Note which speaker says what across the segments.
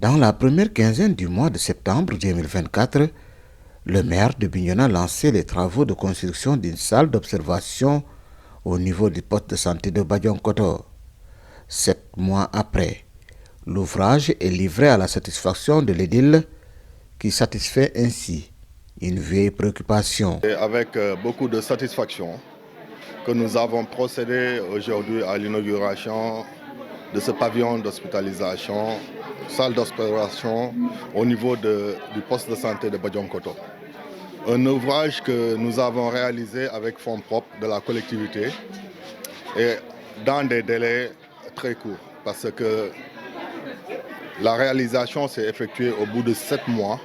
Speaker 1: Dans la première quinzaine du mois de septembre 2024, le maire de Bignona lançait les travaux de construction d'une salle d'observation au niveau du poste de santé de Badionkoto. 7 mois après, l'ouvrage est livré à la satisfaction de l'édile qui satisfait ainsi une vieille préoccupation.
Speaker 2: Et avec beaucoup de satisfaction que nous avons procédé aujourd'hui à l'inauguration de ce pavillon d'hospitalisation, salle d'observation au niveau du poste de santé de Badionkoto. Un ouvrage que nous avons réalisé avec fonds propres de la collectivité et dans des délais très courts parce que la réalisation s'est effectuée au bout de 7 mois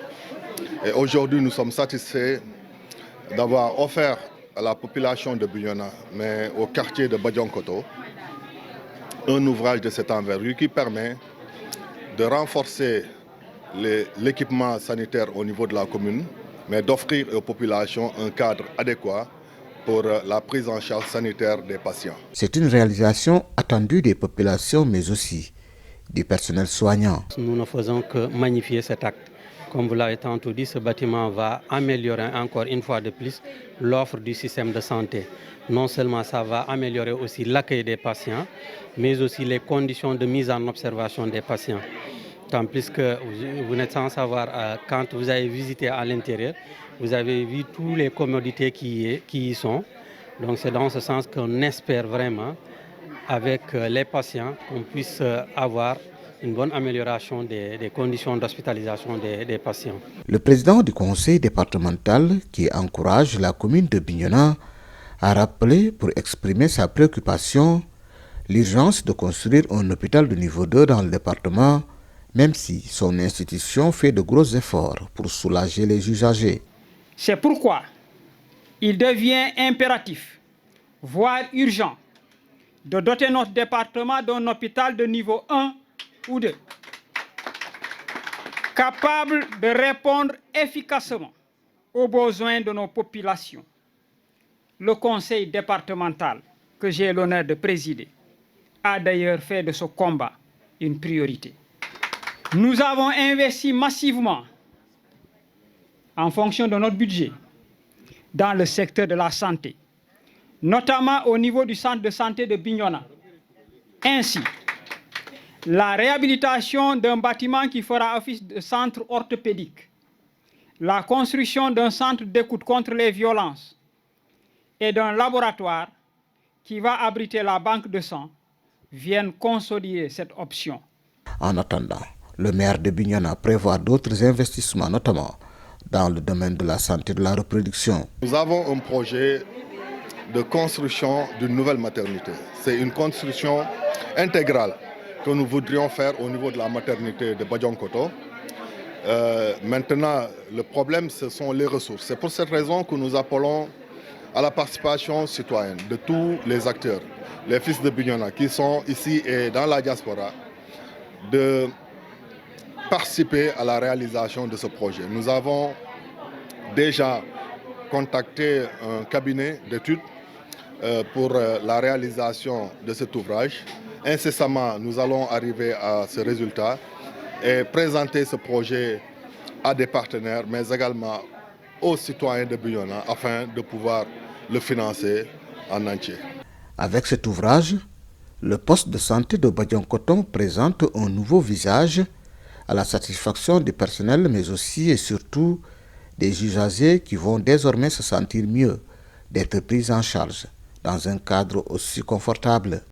Speaker 2: et aujourd'hui nous sommes satisfaits d'avoir offert à la population de Bignona, mais au quartier de Badionkoto, un ouvrage de cette envergure qui permet de renforcer l'équipement sanitaire au niveau de la commune, mais d'offrir aux populations un cadre adéquat pour la prise en charge sanitaire des patients.
Speaker 1: C'est une réalisation attendue des populations, mais aussi du personnel soignant.
Speaker 3: Nous ne faisons que magnifier cet acte. Comme vous l'avez tantôt dit, ce bâtiment va améliorer encore une fois de plus l'offre du système de santé. Non seulement ça va améliorer aussi l'accueil des patients, mais aussi les conditions de mise en observation des patients. Tant plus que vous n'êtes sans savoir, quand vous avez visité à l'intérieur, vous avez vu toutes les commodités qui y sont. Donc c'est dans ce sens qu'on espère vraiment, avec les patients, qu'on puisse avoir une bonne amélioration des conditions d'hospitalisation des patients.
Speaker 1: Le président du conseil départemental, qui encourage la commune de Bignona, a rappelé, pour exprimer sa préoccupation, l'urgence de construire un hôpital de niveau 2 dans le département, même si son institution fait de gros efforts pour soulager les usagers.
Speaker 4: C'est pourquoi il devient impératif, voire urgent, de doter notre département d'un hôpital de niveau 1 ou 2, capable de répondre efficacement aux besoins de nos populations. Le conseil départemental, que j'ai l'honneur de présider, a d'ailleurs fait de ce combat une priorité. Nous avons investi massivement, en fonction de notre budget, dans le secteur de la santé, notamment au niveau du centre de santé de Bignona. Ainsi, la réhabilitation d'un bâtiment qui fera office de centre orthopédique, la construction d'un centre d'écoute contre les violences et d'un laboratoire qui va abriter la banque de sang viennent consolider cette option.
Speaker 1: En attendant, le maire de Bignona prévoit d'autres investissements, notamment dans le domaine de la santé et de la reproduction.
Speaker 2: Nous avons un projet de construction d'une nouvelle maternité. C'est une construction intégrale que nous voudrions faire au niveau de la maternité de Badionkoto. Maintenant, le problème, ce sont les ressources. C'est pour cette raison que nous appelons à la participation citoyenne de tous les acteurs, les fils de Bignona qui sont ici et dans la diaspora, de participer à la réalisation de ce projet. Nous avons déjà contacté un cabinet d'études pour la réalisation de cet ouvrage. Incessamment, nous allons arriver à ce résultat et présenter ce projet à des partenaires, mais également aux citoyens de Bignona afin de pouvoir le financer en entier.
Speaker 1: Avec cet ouvrage, le poste de santé de Badionkoto présente un nouveau visage à la satisfaction du personnel, mais aussi et surtout des usagers qui vont désormais se sentir mieux d'être pris en charge dans un cadre aussi confortable.